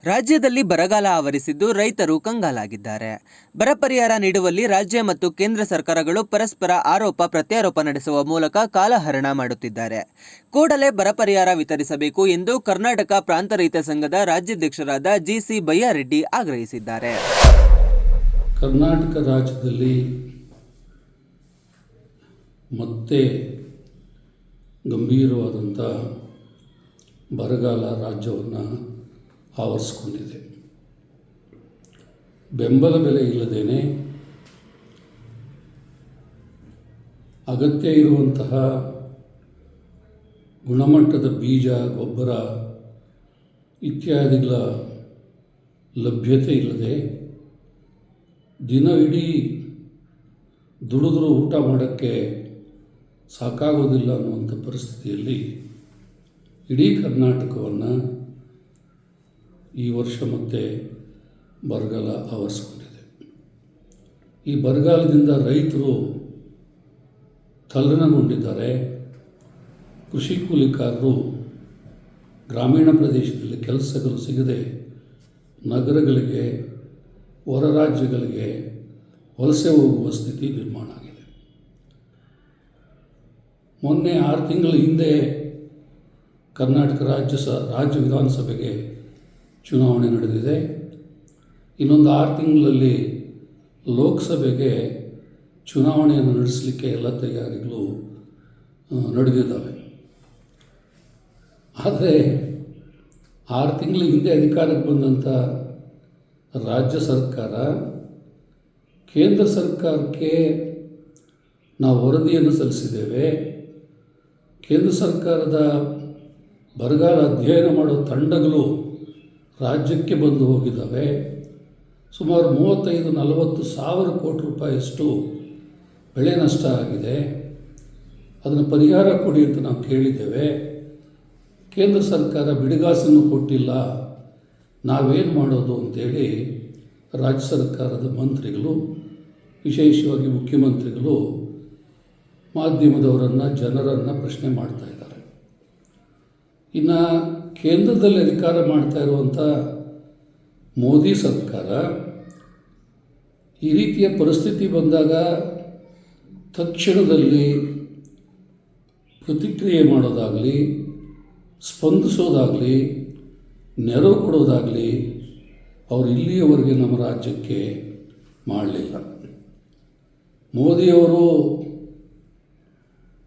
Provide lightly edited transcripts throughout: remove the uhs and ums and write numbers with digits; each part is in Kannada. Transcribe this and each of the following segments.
ರಾಜ್ಯದಲ್ಲಿ ಬರಗಾಲ ಆವರಿಸಿದ್ದು ರೈತರು ಕಂಗಾಲಾಗಿದ್ದಾರೆ. ಬರ ಪರಿಹಾರ ನೀಡುವಲ್ಲಿ ರಾಜ್ಯ ಮತ್ತು ಕೇಂದ್ರ ಸರ್ಕಾರಗಳು ಪರಸ್ಪರ ಆರೋಪ ಪ್ರತ್ಯಾರೋಪ ನಡೆಸುವ ಮೂಲಕ ಕಾಲಹರಣ ಮಾಡುತ್ತಿದ್ದಾರೆ. ಕೂಡಲೇ ಬರ ಪರಿಹಾರ ವಿತರಿಸಬೇಕು ಎಂದು ಕರ್ನಾಟಕ ಪ್ರಾಂತ ರೈತ ಸಂಘದ ರಾಜ್ಯಾಧ್ಯಕ್ಷರಾದ ಜಿಸಿ ಬಯ್ಯಾರೆಡ್ಡಿ ಆಗ್ರಹಿಸಿದ್ದಾರೆ. ಕರ್ನಾಟಕ ರಾಜ್ಯದಲ್ಲಿ ಮತ್ತೆ ಗಂಭೀರವಾದಂಥ ಬರಗಾಲ ರಾಜ್ಯವನ್ನು ಆವರಿಸಿಕೊಂಡಿದೆ. ಬೆಂಬಲ ಬೆಲೆ ಇಲ್ಲದೇನೆ ಅಗತ್ಯ ಇರುವಂತಹ ಗುಣಮಟ್ಟದ ಬೀಜ, ಗೊಬ್ಬರ ಇತ್ಯಾದಿಗಳ ಲಭ್ಯತೆ ಇಲ್ಲದೆ ದಿನವಿಡೀ ದುಡಿದ್ರೂ ಊಟ ಮಾಡೋಕ್ಕೆ ಸಾಕಾಗೋದಿಲ್ಲ ಅನ್ನುವಂಥ ಪರಿಸ್ಥಿತಿಯಲ್ಲಿ ಇಡೀ ಕರ್ನಾಟಕವನ್ನು ಈ ವರ್ಷ ಮತ್ತೆ ಬರಗಾಲ ಆವರಿಸಿಕೊಂಡಿದೆ. ಈ ಬರಗಾಲದಿಂದ ರೈತರು ತಲ್ಲಣಗೊಂಡಿದ್ದಾರೆ. ಕೃಷಿ ಕೂಲಿಕಾರರು ಗ್ರಾಮೀಣ ಪ್ರದೇಶದಲ್ಲಿ ಕೆಲಸಗಳು ಸಿಗದೆ ನಗರಗಳಿಗೆ, ಹೊರ ರಾಜ್ಯಗಳಿಗೆ ವಲಸೆ ಹೋಗುವ ಸ್ಥಿತಿ ನಿರ್ಮಾಣ ಆಗಿದೆ. ಮೊನ್ನೆ 6 ತಿಂಗಳ ಹಿಂದೆ ಕರ್ನಾಟಕ ರಾಜ್ಯ ವಿಧಾನಸಭೆಗೆ ಚುನಾವಣೆ ನಡೆದಿದೆ. ಇನ್ನೊಂದು 6 ತಿಂಗಳಲ್ಲಿ ಲೋಕಸಭೆಗೆ ಚುನಾವಣೆಯನ್ನು ನಡೆಸಲಿಕ್ಕೆ ಎಲ್ಲ ತಯಾರಿಗಳು ನಡೆದಿದ್ದಾವೆ. ಆದರೆ 6 ತಿಂಗಳ ಹಿಂದೆ ಅಧಿಕಾರಕ್ಕೆ ಬಂದಂಥ ರಾಜ್ಯ ಸರ್ಕಾರ ಕೇಂದ್ರ ಸರ್ಕಾರಕ್ಕೆ ನಾವು ವರದಿಯನ್ನು ಸಲ್ಲಿಸಿದ್ದೇವೆ. ಕೇಂದ್ರ ಸರ್ಕಾರದ ಬರಗಾಲ ಅಧ್ಯಯನ ಮಾಡೋ ತಂಡಗಳು ರಾಜ್ಯಕ್ಕೆ ಬಂದು ಹೋಗಿದ್ದಾವೆ. ಸುಮಾರು 35-40 ಸಾವಿರ ಕೋಟಿ ರೂಪಾಯಿಯಷ್ಟು ಬೆಳೆ ನಷ್ಟ ಆಗಿದೆ. ಅದನ್ನು ಪರಿಹಾರ ಕೊಡಿ ಅಂತ ನಾವು ಕೇಳಿದ್ದೇವೆ. ಕೇಂದ್ರ ಸರ್ಕಾರ ಬಿಡಿಗಾಸನ್ನು ಕೊಟ್ಟಿಲ್ಲ. ನಾವೇನು ಮಾಡೋದು ಅಂತೇಳಿ ರಾಜ್ಯ ಸರ್ಕಾರದ ಮಂತ್ರಿಗಳು, ವಿಶೇಷವಾಗಿ ಮುಖ್ಯಮಂತ್ರಿಗಳು ಮಾಧ್ಯಮದವರನ್ನು, ಜನರನ್ನು ಪ್ರಶ್ನೆ ಮಾಡ್ತಾ ಇದ್ದಾರೆ. ಇನ್ನು ಕೇಂದ್ರದಲ್ಲಿ ಅಧಿಕಾರ ಮಾಡ್ತಾ ಇರುವಂಥ ಮೋದಿ ಸರ್ಕಾರ ಈ ರೀತಿಯ ಪರಿಸ್ಥಿತಿ ಬಂದಾಗ ತಕ್ಷಣದಲ್ಲಿ ಪ್ರತಿಕ್ರಿಯೆ ಮಾಡೋದಾಗಲಿ, ಸ್ಪಂದಿಸೋದಾಗಲಿ, ನೆರವು ಕೊಡೋದಾಗಲಿ ಅವರು ಇಲ್ಲಿಯವರೆಗೆ ನಮ್ಮ ರಾಜ್ಯಕ್ಕೆ ಮಾಡಲಿಲ್ಲ. ಮೋದಿಯವರು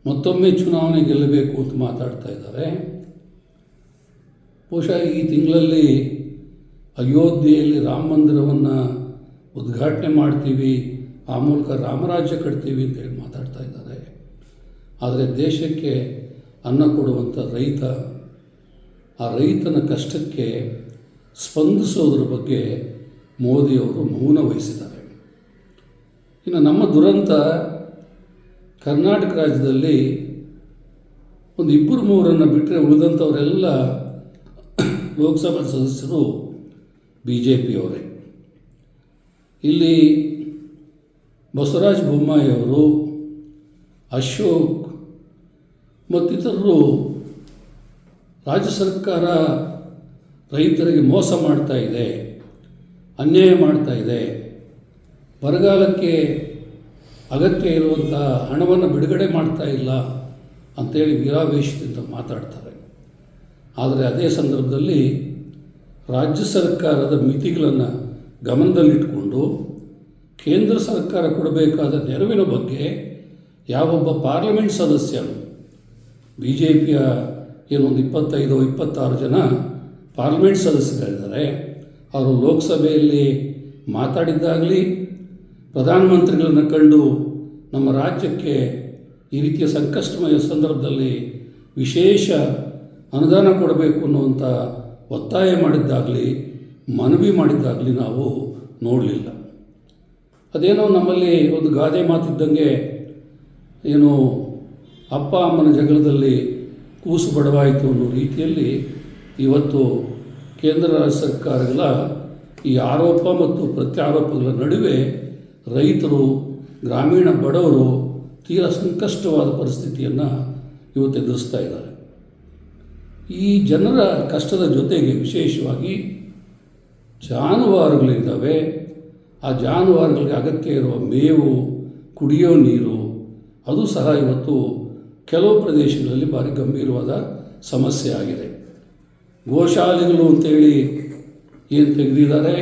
ಮತ್ತೊಮ್ಮೆ ಚುನಾವಣೆ ಗೆಲ್ಲಬೇಕು ಅಂತ ಮಾತಾಡ್ತಾ ಇದ್ದಾರೆ. ಬಹುಶಃ ಈ ತಿಂಗಳಲ್ಲಿ ಅಯೋಧ್ಯೆಯಲ್ಲಿ ರಾಮ ಮಂದಿರವನ್ನು ಉದ್ಘಾಟನೆ ಮಾಡ್ತೀವಿ, ಆ ಮೂಲಕ ರಾಮರಾಜ್ಯ ಕಟ್ತೀವಿ ಅಂತೇಳಿ ಮಾತಾಡ್ತಾ ಇದ್ದಾರೆ. ಆದರೆ ದೇಶಕ್ಕೆ ಅನ್ನ ಕೊಡುವಂಥ ರೈತ, ಆ ರೈತನ ಕಷ್ಟಕ್ಕೆ ಸ್ಪಂದಿಸೋದ್ರ ಬಗ್ಗೆ ಮೋದಿಯವರು ಮೌನ ವಹಿಸಿದ್ದಾರೆ. ಇನ್ನು ನಮ್ಮ ದುರಂತ, ಕರ್ನಾಟಕ ರಾಜ್ಯದಲ್ಲಿ ಒಂದು 2-3 ಬಿಟ್ಟರೆ ಉಳಿದಂಥವರೆಲ್ಲ ಲೋಕಸಭಾ ಸದಸ್ಯರು BJPಯವರೇ. ಇಲ್ಲಿ ಬಸವರಾಜ ಬೊಮ್ಮಾಯಿಯವರು, ಅಶೋಕ್ ಮತ್ತಿತರರು ರಾಜ್ಯ ಸರ್ಕಾರ ರೈತರಿಗೆ ಮೋಸ ಮಾಡ್ತಾ ಇದೆ, ಅನ್ಯಾಯ ಮಾಡ್ತಾ ಇದೆ, ಬರಗಾಲಕ್ಕೆ ಅಗತ್ಯ ಇರುವಂಥ ಹಣವನ್ನು ಬಿಡುಗಡೆ ಮಾಡ್ತಾ ಇಲ್ಲ ಅಂಥೇಳಿ ವೀರಾವೇಶದಿಂದ ಮಾತಾಡ್ತಾರೆ. ಆದರೆ ಅದೇ ಸಂದರ್ಭದಲ್ಲಿ ರಾಜ್ಯ ಸರ್ಕಾರದ ಮಿತಿಗಳನ್ನು ಗಮನದಲ್ಲಿಟ್ಟುಕೊಂಡು ಕೇಂದ್ರ ಸರ್ಕಾರ ಕೊಡಬೇಕಾದ ನೆರವಿನ ಬಗ್ಗೆ ಯಾವೊಬ್ಬ ಪಾರ್ಲಿಮೆಂಟ್ ಸದಸ್ಯರು, BJPಯ ಏನೊಂದು 25-26 ಜನ ಪಾರ್ಲಿಮೆಂಟ್ ಸದಸ್ಯರಿದ್ದಾರೆ, ಅವರು ಲೋಕಸಭೆಯಲ್ಲಿ ಮಾತಾಡಿದ್ದಾಗಲಿ, ಪ್ರಧಾನಮಂತ್ರಿಗಳನ್ನು ಕಂಡು ನಮ್ಮ ರಾಜ್ಯಕ್ಕೆ ಈ ರೀತಿಯ ಸಂಕಷ್ಟಮಯ ಸಂದರ್ಭದಲ್ಲಿ ವಿಶೇಷ ಅನುದಾನ ಕೊಡಬೇಕು ಅನ್ನುವಂಥ ಒತ್ತಾಯ ಮಾಡಿದ್ದಾಗಲಿ, ಮನವಿ ಮಾಡಿದ್ದಾಗಲಿ ನಾವು ನೋಡಲಿಲ್ಲ. ಅದೇನೋ ನಮ್ಮಲ್ಲಿ ಒಂದು ಗಾದೆ ಮಾತಿದ್ದಂಗೆ, ಏನು ಅಪ್ಪ ಅಮ್ಮನ ಜಗಳದಲ್ಲಿ ಕೂಸು ಬಡವಾಯಿತು ಅನ್ನೋ ರೀತಿಯಲ್ಲಿ ಇವತ್ತು ಕೇಂದ್ರ ರಾಜ್ಯ ಸರ್ಕಾರಗಳ ಈ ಆರೋಪ ಮತ್ತು ಪ್ರತ್ಯಾರೋಪಗಳ ನಡುವೆ ರೈತರು, ಗ್ರಾಮೀಣ ಬಡವರು ತೀರಾ ಸಂಕಷ್ಟವಾದ ಪರಿಸ್ಥಿತಿಯನ್ನು ಇವತ್ತು ಎದುರಿಸ್ತಾ ಇದ್ದಾರೆ. ಈ ಜನರ ಕಷ್ಟದ ಜೊತೆಗೆ ವಿಶೇಷವಾಗಿ ಜಾನುವಾರುಗಳಿದ್ದಾವೆ. ಆ ಜಾನುವಾರುಗಳಿಗೆ ಅಗತ್ಯ ಇರುವ ಮೇವು, ಕುಡಿಯೋ ನೀರು ಅದು ಸಹ ಇವತ್ತು ಕೆಲವು ಪ್ರದೇಶಗಳಲ್ಲಿ ಭಾರಿ ಗಂಭೀರವಾದ ಸಮಸ್ಯೆ ಆಗಿದೆ. ಗೋಶಾಲೆಗಳು ಅಂತೇಳಿ ಏನು ತೆಗೆದಿದ್ದಾರೆ,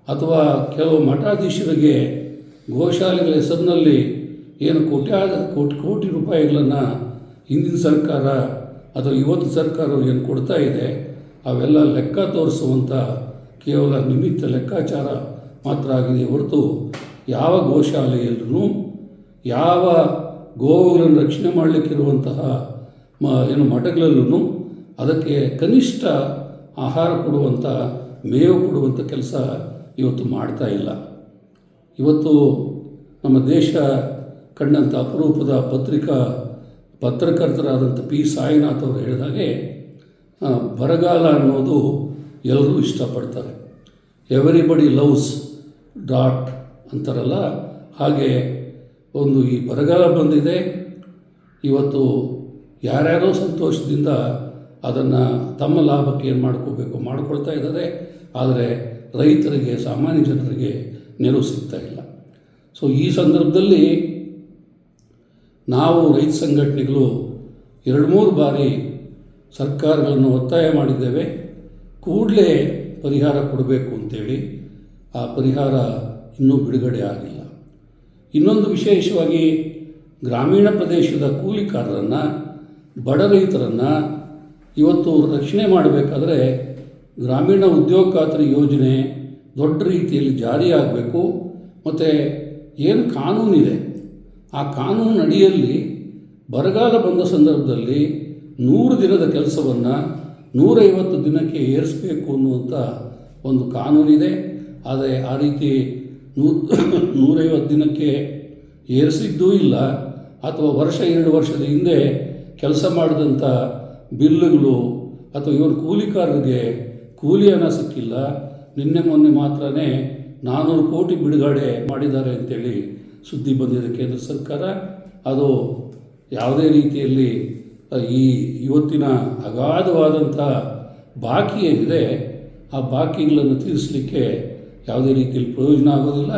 ಅಥವಾ ಕೆಲವು ಮಠಾಧೀಶರಿಗೆ ಗೋಶಾಲೆಗಳ ಹೆಸರಿನಲ್ಲಿ ಏನು ಕೋಟಿ ರೂಪಾಯಿಗಳನ್ನು ಹಿಂದಿನ ಸರ್ಕಾರ ಅಥವಾ ಇವತ್ತು ಸರ್ಕಾರ ಏನು ಕೊಡ್ತಾ ಇದೆ, ಅವೆಲ್ಲ ಲೆಕ್ಕ ತೋರಿಸುವಂಥ ಕೇವಲ ನಿಮಿತ್ತ ಲೆಕ್ಕಾಚಾರ ಮಾತ್ರ ಆಗಿದೆ ಹೊರತು ಯಾವ ಗೋಶಾಲೆಯಲ್ಲೂ ಯಾವ ಗೋವುಗಳನ್ನು ರಕ್ಷಣೆ ಮಾಡಲಿಕ್ಕಿರುವಂತಹ ಏನು ಮಠಗಳಲ್ಲೂ ಅದಕ್ಕೆ ಕನಿಷ್ಠ ಆಹಾರ ಕೊಡುವಂಥ, ಮೇವು ಕೊಡುವಂಥ ಕೆಲಸ ಇವತ್ತು ಮಾಡ್ತಾ ಇಲ್ಲ. ಇವತ್ತು ನಮ್ಮ ದೇಶ ಕಂಡಂಥ ಅಪರೂಪದ ಪತ್ರಕರ್ತರಾದಂಥ ಪಿ ಸಾಯಿನಾಥ್ ಅವರು ಹೇಳಿದಾಗೆ ಬರಗಾಲ ಅನ್ನೋದು ಎಲ್ಲರೂ ಇಷ್ಟಪಡ್ತಾರೆ. ಎವರಿಬಡಿ ಲವ್ಸ್ ಡಾಟ್ ಅಂತಾರಲ್ಲ, ಹಾಗೆ ಒಂದು ಈ ಬರಗಾಲ ಬಂದಿದೆ. ಇವತ್ತು ಯಾರ್ಯಾರೋ ಸಂತೋಷದಿಂದ ಅದನ್ನು ತಮ್ಮ ಲಾಭಕ್ಕೆ ಏನು ಮಾಡ್ಕೋಬೇಕು ಮಾಡ್ಕೊಳ್ತಾ ಇದ್ದಾರೆ. ಆದರೆ ರೈತರಿಗೆ, ಸಾಮಾನ್ಯ ಜನರಿಗೆ ನೆರವು ಸಿಗ್ತಾ ಇಲ್ಲ. ಸೊ ಈ ಸಂದರ್ಭದಲ್ಲಿ ನಾವು ರೈತ ಸಂಘಟನೆಗಳು 2-3 ಬಾರಿ ಸರ್ಕಾರಗಳನ್ನು ಒತ್ತಾಯ ಮಾಡಿದ್ದೇವೆ, ಕೂಡಲೇ ಪರಿಹಾರ ಕೊಡಬೇಕು ಅಂತೇಳಿ. ಆ ಪರಿಹಾರ ಇನ್ನೂ ಬಿಡುಗಡೆ ಆಗಿಲ್ಲ. ಇನ್ನೊಂದು ವಿಶೇಷವಾಗಿ ಗ್ರಾಮೀಣ ಪ್ರದೇಶದ ಕೂಲಿಕಾರರನ್ನು, ಬಡ ರೈತರನ್ನು ಇವತ್ತು ರಕ್ಷಣೆ ಮಾಡಬೇಕಾದ್ರೆ ಗ್ರಾಮೀಣ ಉದ್ಯೋಗ ಖಾತ್ರಿ ಯೋಜನೆ ದೊಡ್ಡ ರೀತಿಯಲ್ಲಿ ಜಾರಿಯಾಗಬೇಕು. ಮತ್ತು ಏನು ಕಾನೂನಿದೆ ಆ ಕಾನೂನು ಅಡಿಯಲ್ಲಿ ಬರಗಾಲ ಬಂದ ಸಂದರ್ಭದಲ್ಲಿ 100 ದಿನದ ಕೆಲಸವನ್ನು 150 ದಿನಕ್ಕೆ ಏರಿಸಬೇಕು ಅನ್ನುವಂಥ ಒಂದು ಕಾನೂನಿದೆ. ಆದರೆ ಆ ರೀತಿ 150 ದಿನಕ್ಕೆ ಏರಿಸಿದ್ದೂ ಇಲ್ಲ, ಅಥವಾ 1-2 ವರ್ಷದ ಹಿಂದೆ ಕೆಲಸ ಮಾಡಿದಂಥ ಬಿಲ್ಲುಗಳು ಅಥವಾ ಇವರ ಕೂಲಿಕಾರರಿಗೆ ಕೂಲಿ ಹಣ ಸಿಕ್ಕಿಲ್ಲ. ನಿನ್ನೆ ಮೊನ್ನೆ ಮಾತ್ರನೇ 400 ಕೋಟಿ ಬಿಡುಗಡೆ ಮಾಡಿದ್ದಾರೆ ಅಂತೇಳಿ ಸುದ್ದಿ ಬಂದಿದೆ ಕೇಂದ್ರ ಸರ್ಕಾರ. ಅದು ಯಾವುದೇ ರೀತಿಯಲ್ಲಿ ಇವತ್ತಿನ ಅಗಾಧವಾದಂಥ ಬಾಕಿ ಏನಿದೆ ಆ ಬಾಕಿಗಳನ್ನು ತೀರಿಸಲಿಕ್ಕೆ ಯಾವುದೇ ರೀತಿಯಲ್ಲಿ ಪ್ರಯೋಜನ ಆಗೋದಿಲ್ಲ.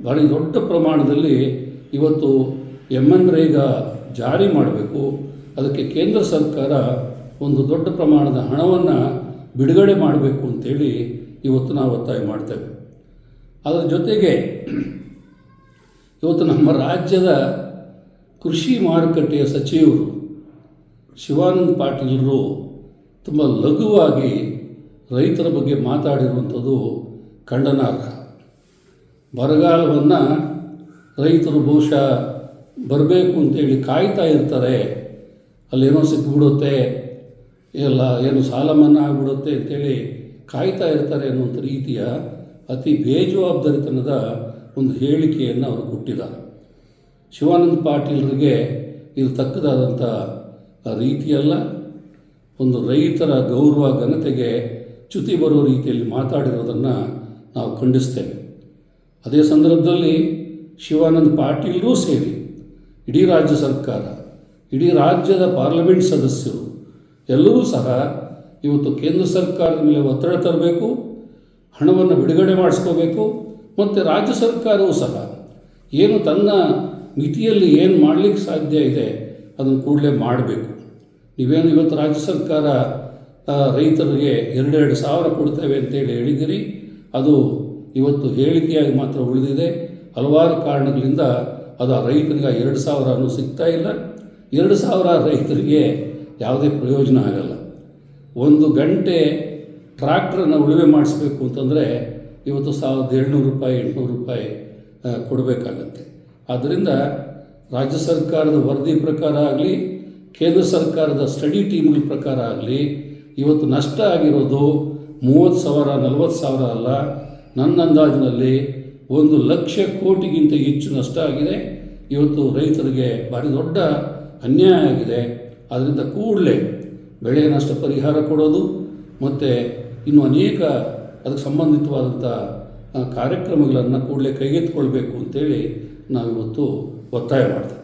ಭಾರಿ ದೊಡ್ಡ ಪ್ರಮಾಣದಲ್ಲಿ ಇವತ್ತು MNREGA ಜಾರಿ ಮಾಡಬೇಕು. ಅದಕ್ಕೆ ಕೇಂದ್ರ ಸರ್ಕಾರ ಒಂದು ದೊಡ್ಡ ಪ್ರಮಾಣದ ಹಣವನ್ನು ಬಿಡುಗಡೆ ಮಾಡಬೇಕು ಅಂತೇಳಿ ಇವತ್ತು ನಾವು ಒತ್ತಾಯ ಮಾಡ್ತೇವೆ. ಅದರ ಜೊತೆಗೆ ಇವತ್ತು ನಮ್ಮ ರಾಜ್ಯದ ಕೃಷಿ ಮಾರುಕಟ್ಟೆಯ ಸಚಿವರು ಶಿವಾನಂದ ಪಾಟೀಲರು ತುಂಬ ಲಘುವಾಗಿ ರೈತರ ಬಗ್ಗೆ ಮಾತಾಡಿರುವಂಥದ್ದು ಖಂಡನಾರ್ಹ. ಬರಗಾಲವನ್ನು ರೈತರು ಬಹುಶಃ ಬರಬೇಕು ಅಂತೇಳಿ ಕಾಯ್ತಾ ಇರ್ತಾರೆ, ಅಲ್ಲೇನೋ ಸಿಕ್ಬಿಡುತ್ತೆ, ಎಲ್ಲ ಏನು ಸಾಲ ಮನ್ನಾ ಆಗಿಬಿಡುತ್ತೆ ಅಂತೇಳಿ ಕಾಯ್ತಾ ಇರ್ತಾರೆ ಅನ್ನುವಂಥ ರೀತಿಯ ಅತಿ ಬೇಜವಾಬ್ದಾರಿತನದ ಒಂದು ಹೇಳಿಕೆಯನ್ನು ಅವರು ಕೊಟ್ಟಿದ್ದಾರೆ. ಶಿವಾನಂದ ಪಾಟೀಲರಿಗೆ ಇದು ತಕ್ಕದಾದಂಥ ರೀತಿಯಲ್ಲ. ಒಂದು ರೈತರ ಗೌರವ ಘನತೆಗೆ ಚ್ಯುತಿ ಬರೋ ರೀತಿಯಲ್ಲಿ ಮಾತಾಡಿರೋದನ್ನು ನಾವು ಖಂಡಿಸ್ತೇವೆ. ಅದೇ ಸಂದರ್ಭದಲ್ಲಿ ಶಿವಾನಂದ ಪಾಟೀಲರೂ ಸೇರಿ ಇಡೀ ರಾಜ್ಯ ಸರ್ಕಾರ, ಇಡೀ ರಾಜ್ಯದ ಪಾರ್ಲಿಮೆಂಟ್ ಸದಸ್ಯರು ಎಲ್ಲರೂ ಸಹ ಇವತ್ತು ಕೇಂದ್ರ ಸರ್ಕಾರದ ಮೇಲೆ ಒತ್ತಡ ತರಬೇಕು, ಹಣವನ್ನು ಬಿಡುಗಡೆ ಮಾಡಿಸ್ಕೋಬೇಕು. ಮತ್ತು ರಾಜ್ಯ ಸರ್ಕಾರವೂ ಸಹ ಏನು ತನ್ನ ಮಿತಿಯಲ್ಲಿ ಏನು ಮಾಡಲಿಕ್ಕೆ ಸಾಧ್ಯ ಇದೆ ಅದನ್ನು ಕೂಡಲೇ ಮಾಡಬೇಕು. ನೀವೇನು ಇವತ್ತು ರಾಜ್ಯ ಸರ್ಕಾರ ರೈತರಿಗೆ 2 ಸಾವಿರ ಕೊಡ್ತೇವೆ ಅಂತೇಳಿ ಹೇಳಿದಿರಿ, ಅದು ಇವತ್ತು ಹೇಳಿಕೆಯಾಗಿ ಮಾತ್ರ ಉಳಿದಿದೆ. ಹಲವಾರು ಕಾರಣಗಳಿಂದ ಅದು ಆ ರೈತರಿಗೆ 2 ಸಾವಿರ ಸಿಗ್ತಾ ಇಲ್ಲ. 2 ಸಾವಿರ ರೈತರಿಗೆ ಯಾವುದೇ ಪ್ರಯೋಜನ ಆಗಲ್ಲ. 1 ಗಂಟೆ ಟ್ರ್ಯಾಕ್ಟ್ರನ್ನು ಉಳುಮೆ ಮಾಡಿಸ್ಬೇಕು ಅಂತಂದರೆ ಇವತ್ತು 1700 ರೂಪಾಯಿ 800 ರೂಪಾಯಿ ಕೊಡಬೇಕಾಗತ್ತೆ. ಆದ್ದರಿಂದ ರಾಜ್ಯ ಸರ್ಕಾರದ ವರದಿ ಪ್ರಕಾರ ಆಗಲಿ, ಕೇಂದ್ರ ಸರ್ಕಾರದ ಸ್ಟಡಿ ಟೀಮ್ಗಳ ಪ್ರಕಾರ ಆಗಲಿ, ಇವತ್ತು ನಷ್ಟ ಆಗಿರೋದು 30,000 40,000 ಅಲ್ಲ, ನನ್ನ ಅಂದಾಜಿನಲ್ಲಿ 1,00,000 ಕೋಟಿಗಿಂತ ಹೆಚ್ಚು ನಷ್ಟ ಆಗಿದೆ. ಇವತ್ತು ರೈತರಿಗೆ ಭಾರಿ ದೊಡ್ಡ ಅನ್ಯಾಯ ಆಗಿದೆ. ಆದ್ದರಿಂದ ಕೂಡಲೇ ಬೆಳೆ ನಷ್ಟ ಪರಿಹಾರ ಕೊಡೋದು ಮತ್ತು ಇನ್ನೂ ಅನೇಕ ಅದಕ್ಕೆ ಸಂಬಂಧಿತವಾದಂಥ ಕಾರ್ಯಕ್ರಮಗಳನ್ನು ಕೂಡಲೇ ಕೈಗೆತ್ತಿಕೊಳ್ಬೇಕು ಅಂತೇಳಿ ನಾವಿವತ್ತು ಒತ್ತಾಯ ಮಾಡ್ತೇವೆ.